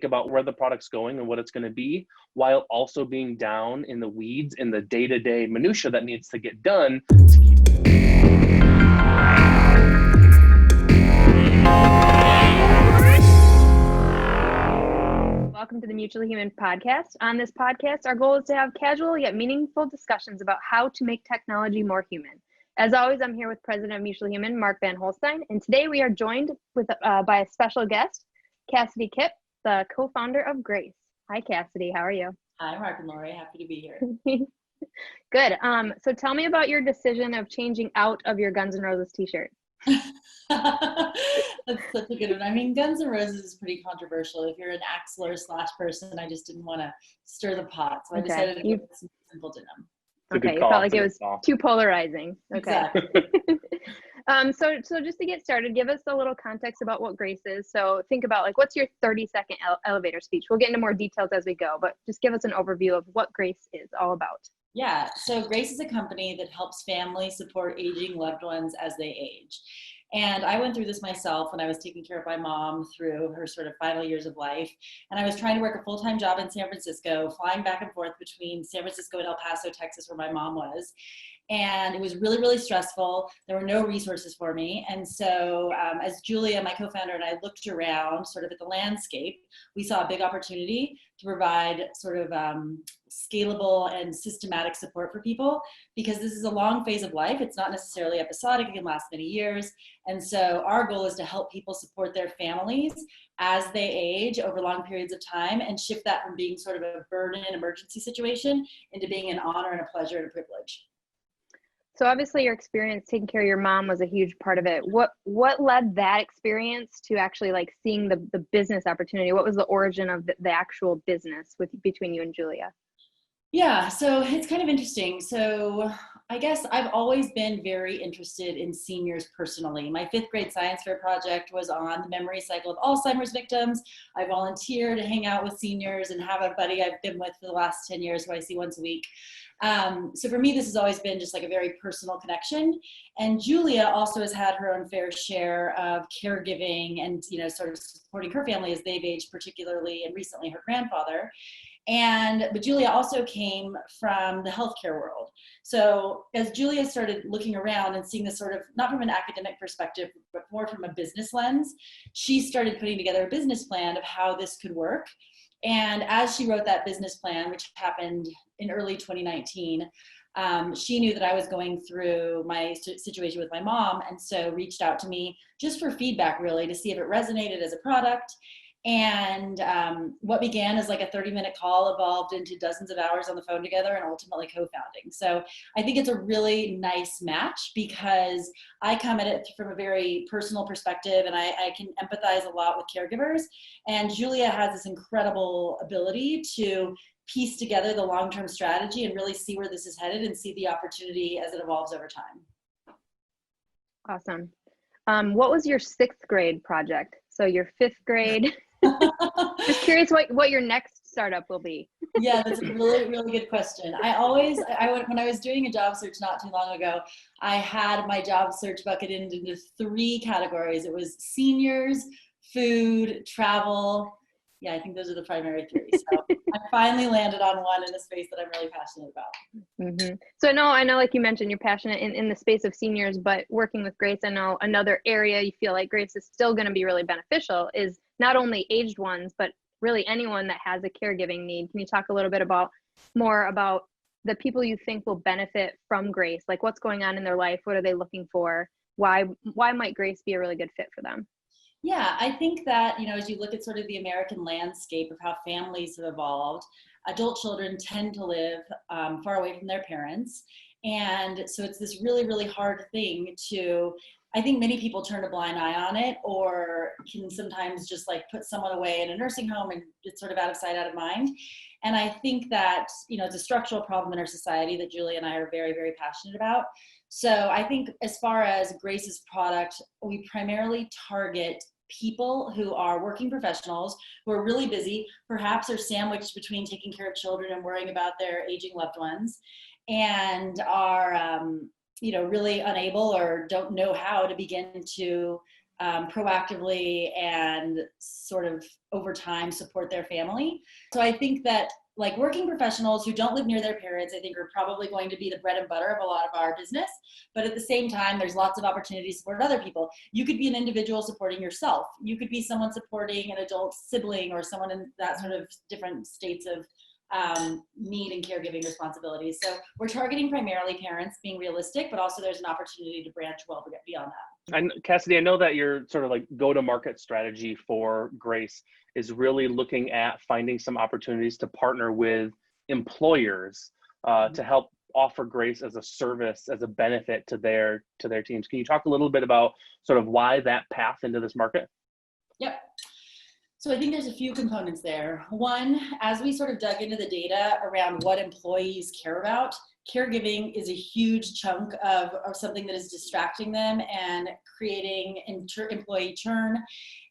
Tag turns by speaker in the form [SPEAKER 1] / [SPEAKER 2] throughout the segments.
[SPEAKER 1] think about where the product's going and what it's going to be, while also being down in the weeds in the day-to-day minutia that needs to get done to keep.
[SPEAKER 2] Welcome to the Mutually Human podcast. On this podcast, our goal is to have casual yet meaningful discussions about how to make technology more human. As always, I'm here with President of Mutually Human, Mark Van Holstein, and today we are joined by a special guest, Kassidee Kipp, the co-founder of Grayce. Hi, Kassidee. How are you?
[SPEAKER 3] Hi, Mark and Lori. Happy to be here.
[SPEAKER 2] Good. So tell me about your decision of changing out of your Guns N' Roses t-shirt.
[SPEAKER 3] That's such a good one. I mean, Guns N' Roses is pretty controversial. If you're an Axl or Slash person, I just didn't want to stir the pot, so I decided to go with some simple denim.
[SPEAKER 2] Okay, you felt like it was too polarizing. Okay.
[SPEAKER 3] Exactly.
[SPEAKER 2] So just to get started, give us a little context about what Grayce is. So think about what's your 30-second elevator speech? We'll get into more details as we go, but just give us an overview of what Grayce is all about.
[SPEAKER 3] Yeah, so Grayce is a company that helps families support aging loved ones as they age. And I went through this myself when I was taking care of my mom through her sort of final years of life. And I was trying to work a full-time job in San Francisco, flying back and forth between San Francisco and El Paso, Texas, where my mom was. And it was really, really stressful. There were no resources for me. And so as Julia, my co-founder, and I looked around sort of at the landscape, we saw a big opportunity to provide sort of scalable and systematic support for people, because this is a long phase of life. It's not necessarily episodic. It can last many years. And so our goal is to help people support their families as they age over long periods of time and shift that from being sort of a burden emergency situation into being an honor and a pleasure and a privilege.
[SPEAKER 2] So obviously your experience taking care of your mom was a huge part of it. What led that experience to actually seeing the business opportunity? What was the origin of the actual business between you and Julia?
[SPEAKER 3] Yeah, so it's kind of interesting. So I guess I've always been very interested in seniors personally. My 5th grade science fair project was on the memory cycle of Alzheimer's victims. I volunteer to hang out with seniors and have a buddy I've been with for the last 10 years who I see once a week. So for me, this has always been just a very personal connection. And Julia also has had her own fair share of caregiving and, sort of supporting her family as they've aged, particularly and recently her grandfather. But Julia also came from the healthcare world. So as Julia started looking around and seeing this sort of, not from an academic perspective, but more from a business lens, she started putting together a business plan of how this could work. And as she wrote that business plan, which happened in early 2019, she knew that I was going through my situation with my mom, and so reached out to me just for feedback, really, to see if it resonated as a product. And what began as a 30-minute call evolved into dozens of hours on the phone together and ultimately co-founding. So I think it's a really nice match because I come at it from a very personal perspective, and I can empathize a lot with caregivers. And Julia has this incredible ability to piece together the long-term strategy and really see where this is headed and see the opportunity as it evolves over time.
[SPEAKER 2] Awesome. What was your 6th grade project? So your 5th grade. Just curious what your next startup will be.
[SPEAKER 3] Yeah, that's a really, really good question. When I was doing a job search not too long ago, I had my job search bucketed into 3 categories. It was seniors, food, travel. Yeah, I think those are the primary 3. So I finally landed on one in a space that I'm really passionate about.
[SPEAKER 2] Mm-hmm. So I know, like you mentioned, you're passionate in the space of seniors, but working with Grayce, I know another area you feel like Grayce is still going to be really beneficial is not only aged ones, but really anyone that has a caregiving need. Can you talk a little bit more about the people you think will benefit from Grayce? Like what's going on in their life? What are they looking for? Why might Grayce be a really good fit for them?
[SPEAKER 3] Yeah, I think that, as you look at sort of the American landscape of how families have evolved, adult children tend to live far away from their parents. And so it's this really, really hard thing I think many people turn a blind eye on it, or can sometimes just put someone away in a nursing home and it's sort of out of sight, out of mind. And I think that, it's a structural problem in our society that Julie and I are very, very passionate about. So I think as far as Grayce's product, we primarily target people who are working professionals who are really busy, perhaps are sandwiched between taking care of children and worrying about their aging loved ones, and are really unable or don't know how to begin to proactively and sort of over time support their family. So I think that like working professionals who don't live near their parents, I think are probably going to be the bread and butter of a lot of our business. But at the same time, there's lots of opportunities to support other people. You could be an individual supporting yourself. You could be someone supporting an adult sibling or someone in that sort of different states of need and caregiving responsibilities. So we're targeting primarily parents, being realistic, but also there's an opportunity to branch well beyond that.
[SPEAKER 1] And Kassidee, I know that your sort of like go-to-market strategy for Grayce is really looking at finding some opportunities to partner with employers to help offer Grayce as a service, as a benefit to their teams. Can you talk a little bit about sort of why that path into this market?
[SPEAKER 3] Yep. So I think there's a few components there. One, as we sort of dug into the data around what employees care about, caregiving is a huge chunk of something that is distracting them and creating employee churn.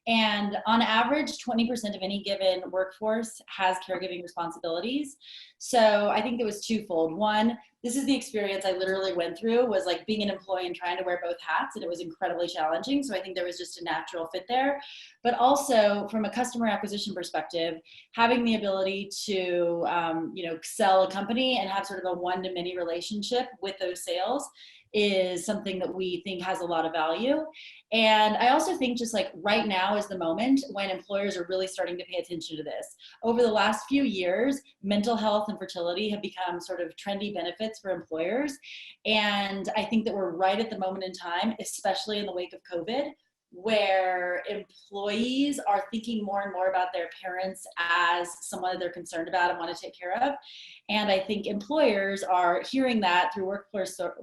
[SPEAKER 3] And on average, 20% of any given workforce has caregiving responsibilities. So I think it was twofold. One, this is the experience I literally went through, was like being an employee and trying to wear both hats, and it was incredibly challenging. So I think there was just a natural fit there. But also from a customer acquisition perspective, having the ability to sell a company and have sort of a one-to-many relationship with those sales is something that we think has a lot of value. And I also think just like right now is the moment when employers are really starting to pay attention to this. Over the last few years, mental health and fertility have become sort of trendy benefits for employers. And I think that we're right at the moment in time, especially in the wake of COVID, where employees are thinking more and more about their parents as someone that they're concerned about and want to take care of. And I think employers are hearing that through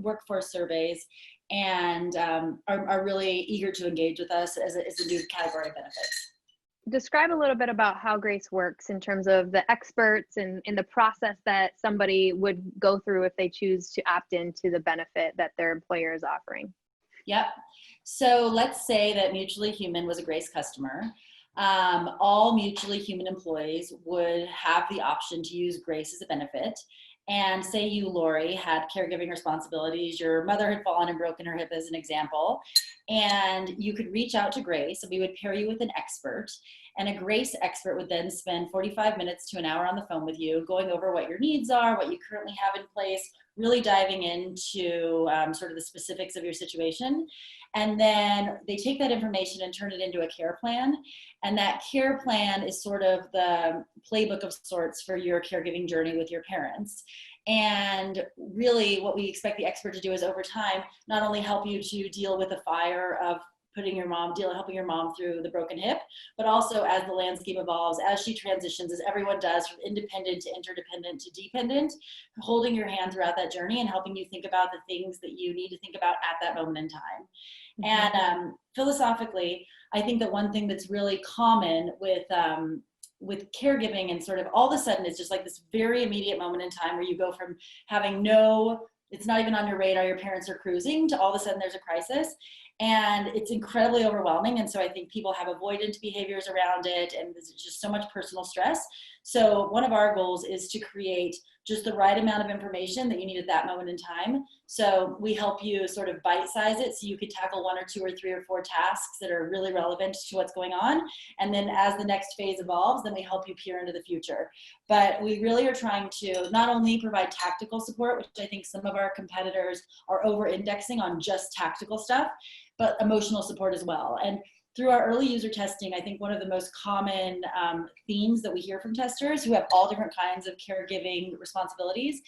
[SPEAKER 3] workforce surveys and are really eager to engage with us as a new category of benefits.
[SPEAKER 2] Describe a little bit about how Grayce works in terms of the experts and in the process that somebody would go through if they choose to opt into the benefit that their employer is offering.
[SPEAKER 3] Yep. So let's say that Mutually Human was a Grayce customer. All Mutually Human employees would have the option to use Grayce as a benefit. And say you, Lori, had caregiving responsibilities. Your mother had fallen and broken her hip as an example. And you could reach out to Grayce, and we would pair you with an expert. And a Grayce expert would then spend 45 minutes to an hour on the phone with you, going over what your needs are, what you currently have in place, really diving into sort of the specifics of your situation. And then they take that information and turn it into a care plan. And that care plan is sort of the playbook of sorts for your caregiving journey with your parents. And really what we expect the expert to do is over time, not only help you to deal with the fire of helping your mom through the broken hip, but also as the landscape evolves, as she transitions, as everyone does, from independent to interdependent to dependent, holding your hand throughout that journey and helping you think about the things that you need to think about at that moment in time. Mm-hmm. And philosophically, I think that one thing that's really common with caregiving and sort of all of a sudden it's just like this very immediate moment in time where you go from having it's not even on your radar, your parents are cruising, to all of a sudden there's a crisis. And it's incredibly overwhelming. And so I think people have avoidant behaviors around it, and there's just so much personal stress. So one of our goals is to create just the right amount of information that you need at that moment in time. So we help you sort of bite-size it so you could tackle 1 or 2 or 3 or 4 tasks that are really relevant to what's going on. And then as the next phase evolves, then we help you peer into the future. But we really are trying to not only provide tactical support, which I think some of our competitors are over-indexing on just tactical stuff, but emotional support as well. And through our early user testing, I think one of the most common themes that we hear from testers who have all different kinds of caregiving responsibilities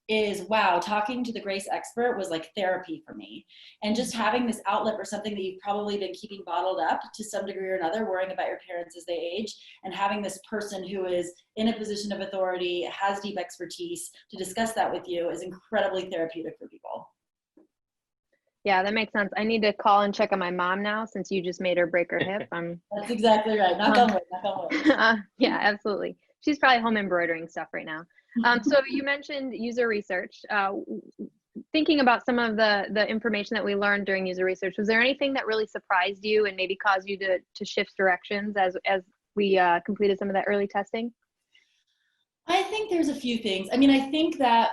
[SPEAKER 3] is, wow, talking to the Grayce expert was like therapy for me. And just having this outlet for something that you've probably been keeping bottled up to some degree or another, worrying about your parents as they age, and having this person who is in a position of authority, has deep expertise to discuss that with you is incredibly therapeutic for people.
[SPEAKER 2] Yeah, that makes sense. I need to call and check on my mom now since you just made her break her hip.
[SPEAKER 3] That's exactly right. Knock on wood.
[SPEAKER 2] Yeah, absolutely. She's probably home embroidering stuff right now. So you mentioned user research. Thinking about some of the information that we learned during user research, was there anything that really surprised you and maybe caused you to shift directions as we completed some of that early testing?
[SPEAKER 3] I think there's a few things. I mean, I think that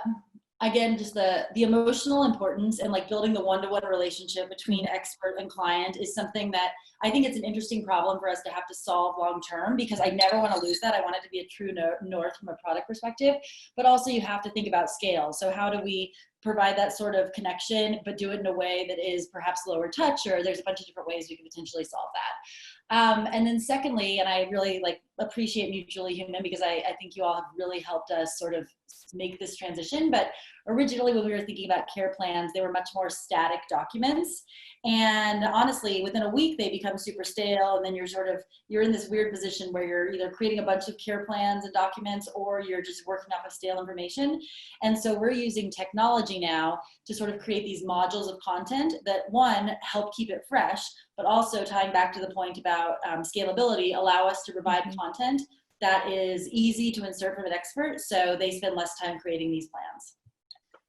[SPEAKER 3] again, just the emotional importance and like building the one-to-one relationship between expert and client is something that I think it's an interesting problem for us to have to solve long-term, because I never want to lose that. I want it to be a true north from a product perspective, but also you have to think about scale. So how do we provide that sort of connection, but do it in a way that is perhaps lower touch, or there's a bunch of different ways we can potentially solve that. And then secondly, and I really like appreciate Mutually Human, because I think you all have really helped us sort of make this transition. But originally when we were thinking about care plans, they were much more static documents. And honestly, within a week, they become super stale. And then you're in this weird position where you're either creating a bunch of care plans and documents, or you're just working off of stale information. And so we're using technology now to sort of create these modules of content that, one, help keep it fresh, but also, tying back to the point about scalability, allow us to provide content that is easy to insert from an expert, so they spend less time creating these plans.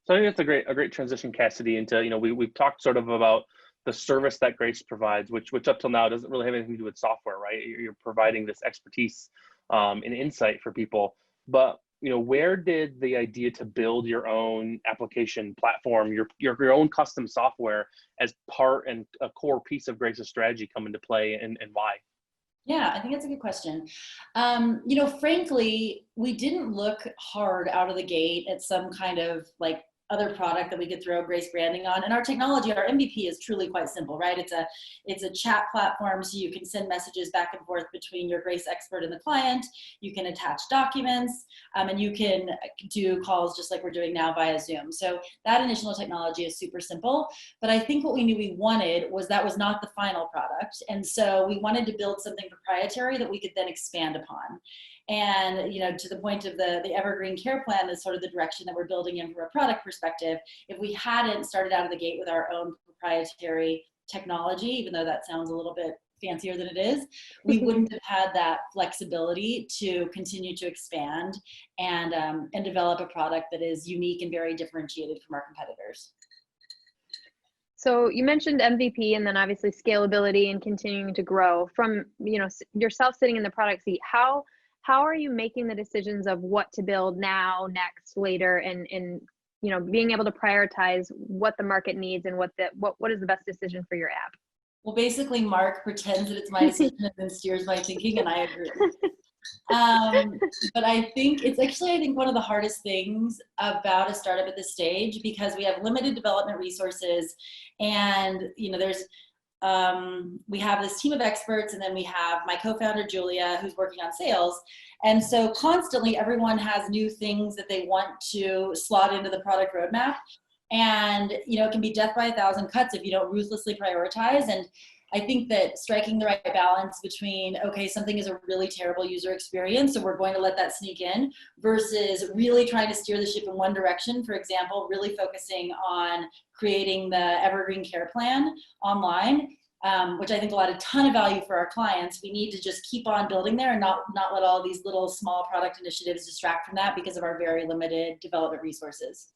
[SPEAKER 1] So I think that's a great transition, Kassidee, into, you know, we've talked sort of about the service that Grayce provides, which up till now doesn't really have anything to do with software, right? You're providing this expertise and insight for people. But, you know, where did the idea to build your own application platform, your own custom software as part and a core piece of Grayce's strategy come into play, and why?
[SPEAKER 3] Yeah, I think that's a good question. You know, frankly, we didn't look hard out of the gate at some kind of like other product that we could throw Grayce branding on. And our technology, our MVP, is truly quite simple, right? It's a chat platform, so you can send messages back and forth between your Grayce expert and the client. You can attach documents, and you can do calls just like we're doing now via Zoom. So that initial technology is super simple. But I think what we knew we wanted was that was not the final product. And so we wanted to build something proprietary that we could then expand upon. And, you know, to the point of the evergreen care plan is sort of the direction that we're building in from a product perspective. If we hadn't started out of the gate with our own proprietary technology, even though that sounds a little bit fancier than it is, we wouldn't have had that flexibility to continue to expand and develop a product that is unique and very differentiated from our competitors.
[SPEAKER 2] So you mentioned MVP, and then obviously scalability and continuing to grow. From, you know, yourself sitting in the product seat, how are you making the decisions of what to build now, next, later, and you know, being able to prioritize what the market needs and what is the best decision for your app?
[SPEAKER 3] Well, basically, Mark pretends that it's my decision and then steers my thinking, and I agree. But I think it's actually, I think, one of the hardest things about a startup at this stage, because we have limited development resources, and, you know, we have this team of experts, and then we have my co-founder, Julia, who's working on sales. And so constantly everyone has new things that they want to slot into the product roadmap. And, you know, it can be death by a thousand cuts if you don't ruthlessly prioritize. And I think that striking the right balance between, okay, something is a really terrible user experience, so we're going to let that sneak in, versus really trying to steer the ship in one direction. For example, really focusing on creating the evergreen care plan online, which I think will add a ton of value for our clients. We need to just keep on building there and not let all these little small product initiatives distract from that because of our very limited development resources.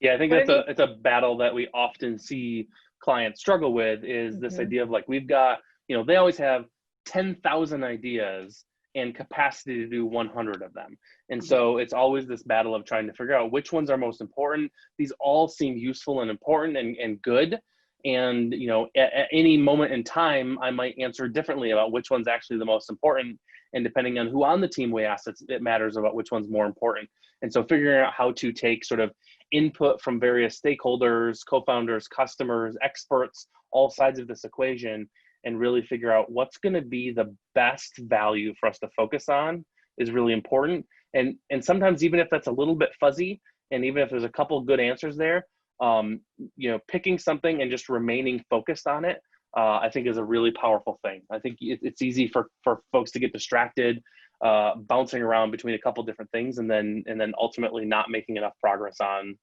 [SPEAKER 1] Yeah, I think it's a battle that we often see clients struggle with, is this idea of like, we've got, you know, they always have 10,000 ideas and capacity to do 100 of them. And so it's always this battle of trying to figure out which ones are most important. These all seem useful and important and good. And, you know, at any moment in time, I might answer differently about which one's actually the most important. And depending on who on the team we ask, it matters about which one's more important. And so figuring out how to take sort of input from various stakeholders, co-founders, customers, experts, all sides of this equation, and really figure out what's going to be the best value for us to focus on is really important. And sometimes, even if that's a little bit fuzzy, and even if there's a couple good answers there, you know, picking something and just remaining focused on it, I think is a really powerful thing. I think it's easy for folks to get distracted, bouncing around between a couple different things, and then ultimately not making enough progress on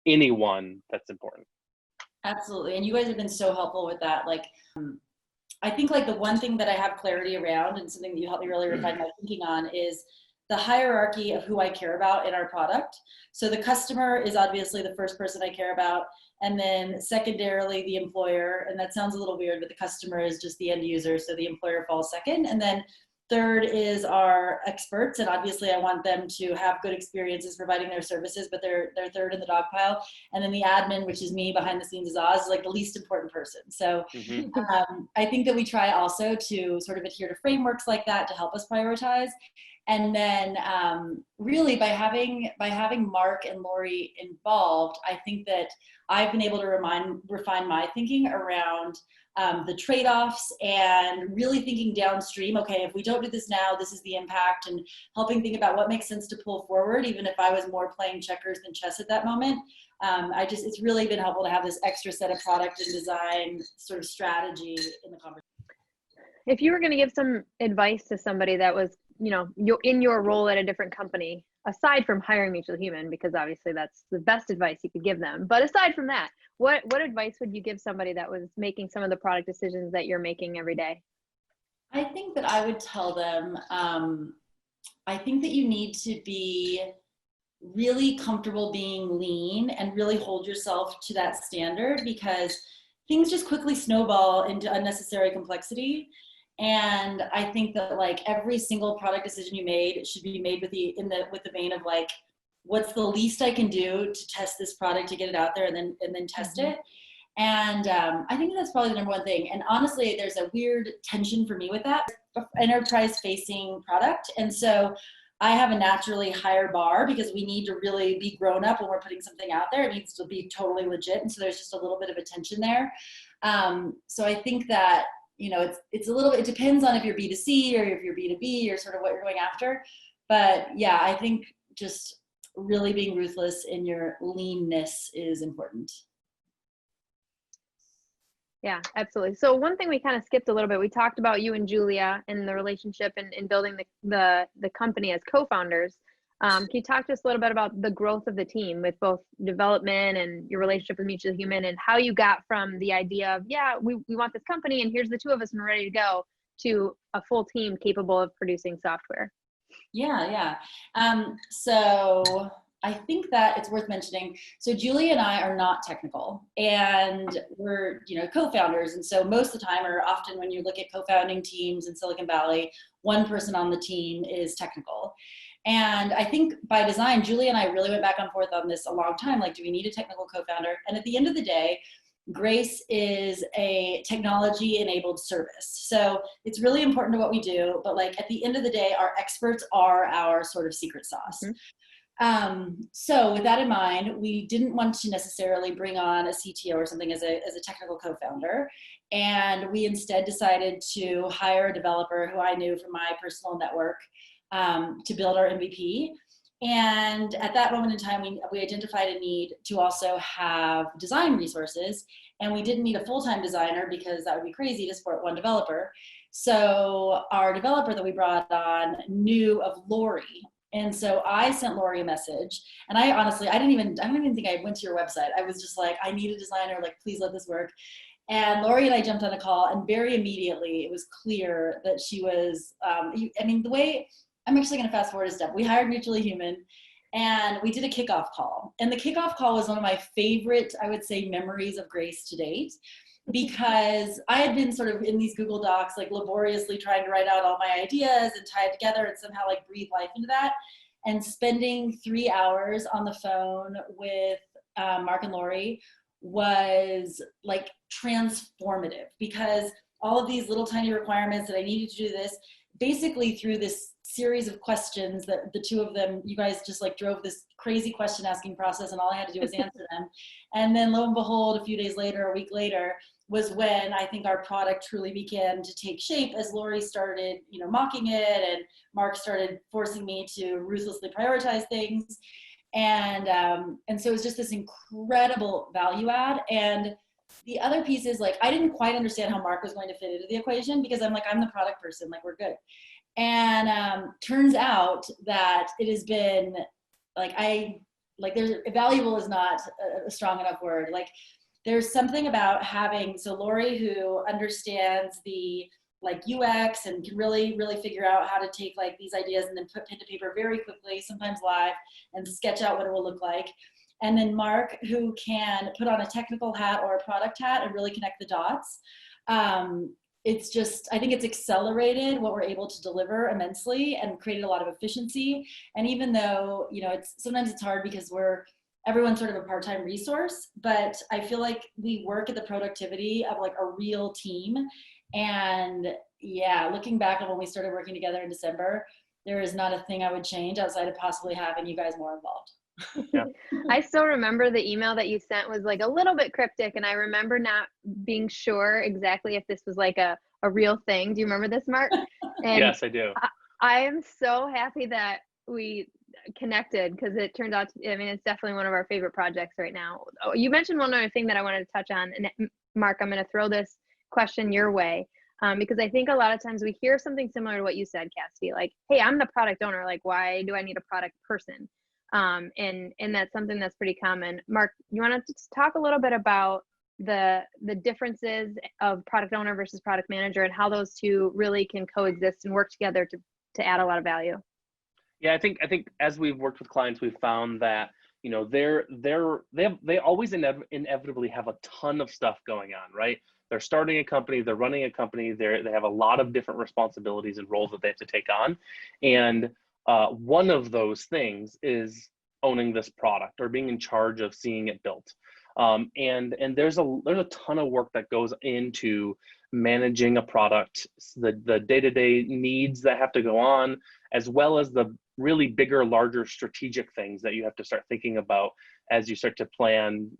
[SPEAKER 1] any one that's important.
[SPEAKER 3] Absolutely. And you guys have been so helpful with that. Like, I think like the one thing that I have clarity around, and something that you helped me really refine my thinking on, is the hierarchy of who I care about in our product. So the customer is obviously the first person I care about, and then secondarily the employer. And that sounds a little weird, but the customer is just the end user, so the employer falls second. And then Third is our experts, and obviously I want them to have good experiences providing their services, but they're third in the dog pile. And then the admin, which is me behind the scenes, is Oz, is like the least important person. So I think that we try also to sort of adhere to frameworks like that to help us prioritize. And then really by having Mark and Lori involved, I think that I've been able to refine my thinking around the trade-offs and really thinking downstream. Okay, if we don't do this now, this is the impact, and helping think about what makes sense to pull forward, even if I was more playing checkers than chess at that moment. It's really been helpful to have this extra set of product and design sort of strategy in the conversation.
[SPEAKER 2] If you were going to give some advice to somebody that was, in your role at a different company, aside from hiring Mutual Human, because obviously that's the best advice you could give them, but aside from that, what advice would you give somebody that was making some of the product decisions that you're making every day?
[SPEAKER 3] I think that I would tell them, I think that you need to be really comfortable being lean and really hold yourself to that standard, because things just quickly snowball into unnecessary complexity. And I think that like every single product decision you made should be made with the vein of like, what's the least I can do to test this product, to get it out there and then test it. And I think that's probably the number one thing. And honestly, there's a weird tension for me with that enterprise facing product. And so I have a naturally higher bar because we need to really be grown up when we're putting something out there. It needs to be totally legit. And so there's just a little bit of a tension there. So I think that, it's a little, it depends on if you're B2C or if you're B2B or sort of what you're going after. But yeah, I think just really being ruthless in your leanness is important.
[SPEAKER 2] Yeah, absolutely. So one thing we kind of skipped a little bit, we talked about you and Julia and the relationship and building the company as co-founders. Can you talk to us a little bit about the growth of the team with both development and your relationship with Mutual Human, and how you got from the idea of, we want this company and here's the two of us and we're ready to go, to a full team capable of producing software?
[SPEAKER 3] Yeah. So I think that it's worth mentioning. So Julie and I are not technical, and we're, co-founders. And so most of the time, or often when you look at co-founding teams in Silicon Valley, one person on the team is technical. And I think by design, Julie and I really went back and forth on this a long time. Like, do we need a technical co-founder? And at the end of the day, Grayce is a technology-enabled service. So it's really important to what we do, but like at the end of the day, our experts are our sort of secret sauce. So with that in mind, we didn't want to necessarily bring on a CTO or something as a technical co-founder. And we instead decided to hire a developer who I knew from my personal network to build our MVP. And at that moment in time, we identified a need to also have design resources. And we didn't need a full-time designer because that would be crazy to support one developer. So our developer that we brought on knew of Lori. And so I sent Lori a message, and I don't even think I went to your website. I was just like, I need a designer, like, please let this work. And Lori and I jumped on a call, and very immediately it was clear that she was, the way, I'm actually going to fast forward a step. We hired Mutually Human, and we did a kickoff call. And the kickoff call was one of my favorite, I would say, memories of Grayce to date, because I had been sort of in these Google Docs, like laboriously trying to write out all my ideas and tie it together and somehow like breathe life into that. And spending 3 hours on the phone with Mark and Lori was like transformative, because all of these little tiny requirements that I needed to do this, basically through this series of questions that the two of them, you guys just like drove this crazy question asking process, and all I had to do was answer them. And then lo and behold, a few days later, a week later, was when I think our product truly began to take shape, as Lori started, mocking it, and Mark started forcing me to ruthlessly prioritize things. And so it was just this incredible value add. And the other piece is like, I didn't quite understand how Mark was going to fit into the equation, because I'm the product person, like, we're good. And turns out that it has been valuable is not a strong enough word. Like, there's something about having, so Lori, who understands the like UX and can really, really figure out how to take like these ideas and then put pen to paper very quickly, sometimes live, and sketch out what it will look like. And then Mark, who can put on a technical hat or a product hat and really connect the dots. it's just, I think it's accelerated what we're able to deliver immensely and created a lot of efficiency. And even though, sometimes it's hard because everyone's sort of a part-time resource, but I feel like we work at the productivity of like a real team. And yeah, looking back on when we started working together in December, there is not a thing I would change outside of possibly having you guys more involved.
[SPEAKER 1] Yeah.
[SPEAKER 2] I still remember the email that you sent was like a little bit cryptic, and I remember not being sure exactly if this was like a real thing. Do you remember this, Mark? And
[SPEAKER 1] Yes, I do.
[SPEAKER 2] I am so happy that we connected, because it turned out it's definitely one of our favorite projects right now. Oh, you mentioned one other thing that I wanted to touch on, and Mark, I'm going to throw this question your way, because I think a lot of times we hear something similar to what you said, Kassidee, like, hey, I'm the product owner, like, why do I need a product person? And that's something that's pretty common. Mark, you want to just talk a little bit about the differences of product owner versus product manager, and how those two really can coexist and work together to add a lot of value?
[SPEAKER 1] Yeah, I think as we've worked with clients, we've found that they always inevitably have a ton of stuff going on, right? They're starting a company, they're running a company, they have a lot of different responsibilities and roles that they have to take on, and one of those things is owning this product or being in charge of seeing it built. And there's a ton of work that goes into managing a product, the day-to-day needs that have to go on, as well as the really bigger, larger strategic things that you have to start thinking about as you start to plan,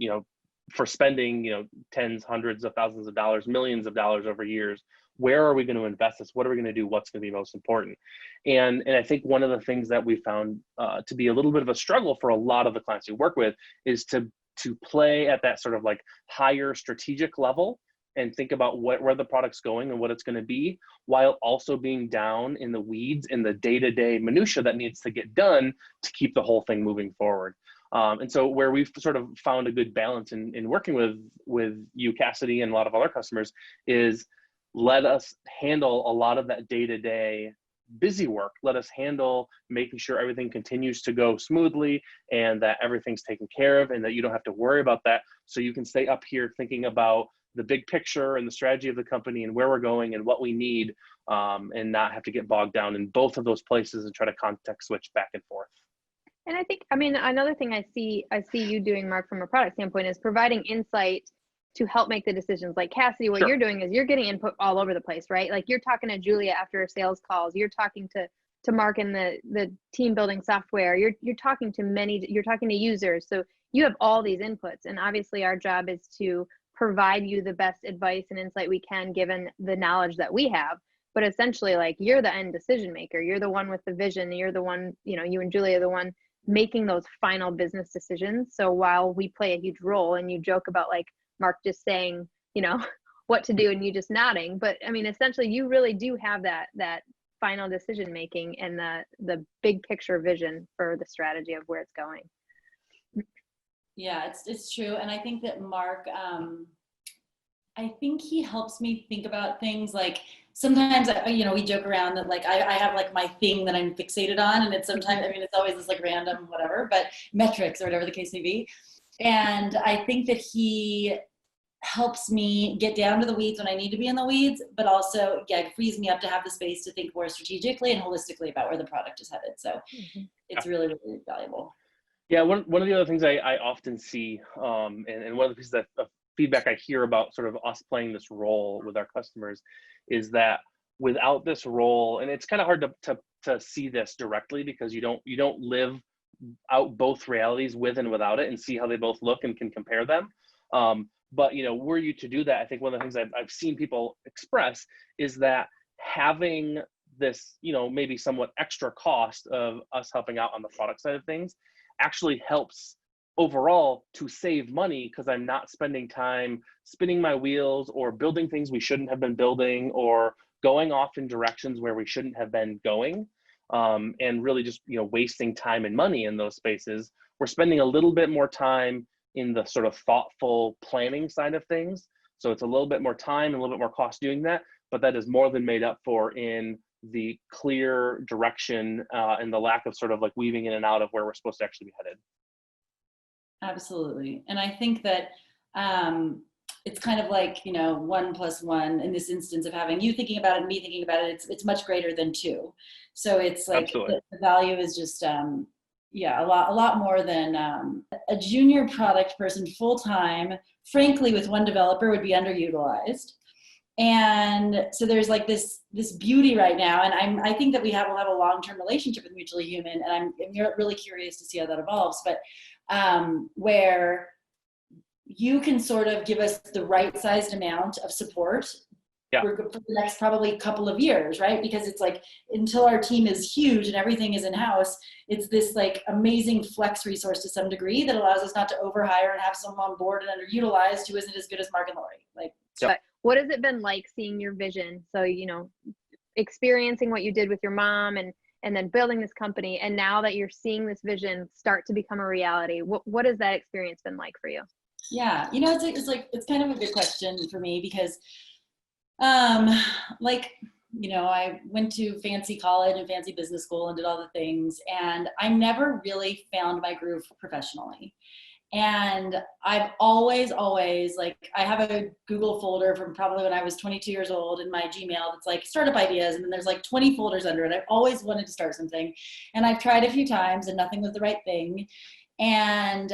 [SPEAKER 1] for spending, tens, hundreds of thousands of dollars, millions of dollars over years. Where are we going to invest this? What are we going to do? What's going to be most important? And I think one of the things that we found to be a little bit of a struggle for a lot of the clients we work with is to play at that sort of like higher strategic level and think about where the product's going and what it's going to be, while also being down in the weeds in the day-to-day minutia that needs to get done to keep the whole thing moving forward. And so where we've sort of found a good balance in working with you, Kassidee, and a lot of other customers is let us handle a lot of that day-to-day busy work. Let us handle making sure everything continues to go smoothly and that everything's taken care of and that you don't have to worry about that. So you can stay up here thinking about the big picture and the strategy of the company and where we're going and what we need, and not have to get bogged down in both of those places and try to context switch back and forth.
[SPEAKER 2] And I think, another thing I see you doing, Mark, from a product standpoint, is providing insight to help make the decisions. Like Kassidee, what you're doing is you're getting input all over the place, right? Like you're talking to Julia after sales calls, you're talking to Mark in the team building software, you're talking to users. So you have all these inputs, and obviously our job is to provide you the best advice and insight we can given the knowledge that we have. But essentially, like, you're the end decision maker, you're the one with the vision, you're the one, you and Julia are the one making those final business decisions. So while we play a huge role, and you joke about like Mark just saying, what to do and you just nodding, but essentially you really do have that final decision making and the big picture vision for the strategy of where it's going.
[SPEAKER 3] Yeah, it's true. And I think that Mark, I think he helps me think about things like, sometimes, we joke around that like I have like my thing that I'm fixated on, and it's sometimes, it's always this like random whatever, but metrics or whatever the case may be. And I think that he helps me get down to the weeds when I need to be in the weeds, but also, it frees me up to have the space to think more strategically and holistically about where the product is headed. So it's really, really valuable.
[SPEAKER 1] Yeah, one of the other things I often see, and one of the pieces of feedback I hear about sort of us playing this role with our customers is that without this role, and it's kind of hard to see this directly because you don't live out both realities with and without it and see how they both look and can compare them. But were you to do that, I think one of the things I've seen people express is that having this, maybe somewhat extra cost of us helping out on the product side of things actually helps overall to save money, because I'm not spending time spinning my wheels or building things we shouldn't have been building or going off in directions where we shouldn't have been going, and really just wasting time and money in those spaces. We're spending a little bit more time in the sort of thoughtful planning side of things, so it's a little bit more time and a little bit more cost doing that, but that is more than made up for in the clear direction and the lack of sort of like weaving in and out of where we're supposed to actually be headed.
[SPEAKER 3] Absolutely. And I think that it's kind of like, 1+1 in this instance of having you thinking about it and me thinking about it. It's much greater than 2. So it's like the value is just, a lot more than a junior product person full-time, frankly, with one developer would be underutilized. And so there's like this beauty right now. And I think that we'll have a long-term relationship with Mutually Human. And I'm really curious to see how that evolves, but where you can sort of give us the right sized amount of support for the next probably couple of years, right? Because it's like, until our team is huge and everything is in-house, it's this like amazing flex resource to some degree that allows us not to overhire and have someone on board and underutilized who isn't as good as Mark and Lori.
[SPEAKER 2] But what has it been like seeing your vision? So, experiencing what you did with your mom and then building this company. And now that you're seeing this vision start to become a reality, what has that experience been like for you?
[SPEAKER 3] Yeah, it's kind of a good question for me because I went to fancy college and fancy business school and did all the things, and I never really found my groove professionally. And I've always I have a Google folder from probably when I was 22 years old in my Gmail that's like startup ideas, and then there's like 20 folders under it. I've always wanted to start something, and I've tried a few times and nothing was the right thing. And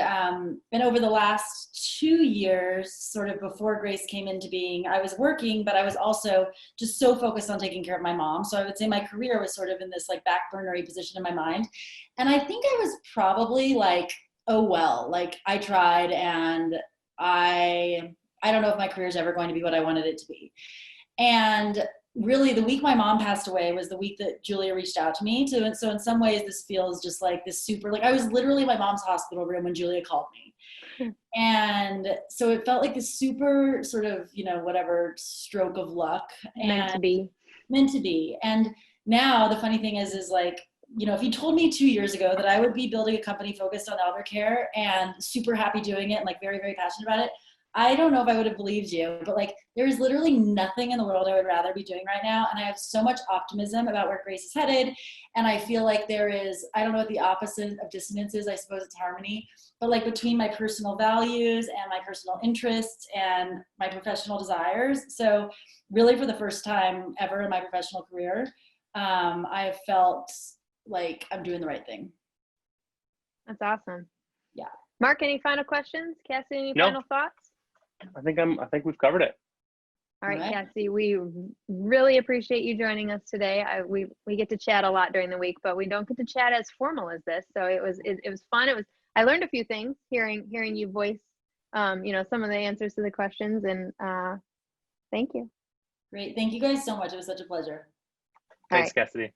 [SPEAKER 3] over the last 2 years, sort of before Grayce came into being, I was working, but I was also just so focused on taking care of my mom. So I would say my career was sort of in this like back burnery position in my mind. And I think I was probably like, oh, well, like I tried, and I don't know if my career is ever going to be what I wanted it to be. And really the week my mom passed away was the week that Julia reached out to me. So in some ways this feels just like this super, like I was literally in my mom's hospital room when Julia called me. And so it felt like this super sort of, whatever stroke of luck.
[SPEAKER 2] Meant to be.
[SPEAKER 3] And now the funny thing is like, if you told me 2 years ago that I would be building a company focused on elder care and super happy doing it and like very, very passionate about it, I don't know if I would have believed you, but like there is literally nothing in the world I would rather be doing right now. And I have so much optimism about where Grayce is headed. And I feel like there is, I don't know what the opposite of dissonance is. I suppose it's harmony, but like between my personal values and my personal interests and my professional desires. So really for the first time ever in my professional career, I have felt like I'm doing the right thing.
[SPEAKER 2] That's awesome.
[SPEAKER 3] Yeah.
[SPEAKER 2] Mark, any final questions? Cassie, any final thoughts?
[SPEAKER 1] I think we've covered it.
[SPEAKER 2] All right, Cassie, we really appreciate you joining us today. We get to chat a lot during the week, but we don't get to chat as formal as this. So it was fun. I learned a few things hearing you voice some of the answers to the questions, and thank you.
[SPEAKER 3] Great. Thank you guys so much. It was such a pleasure.
[SPEAKER 1] Thanks, Kassidee.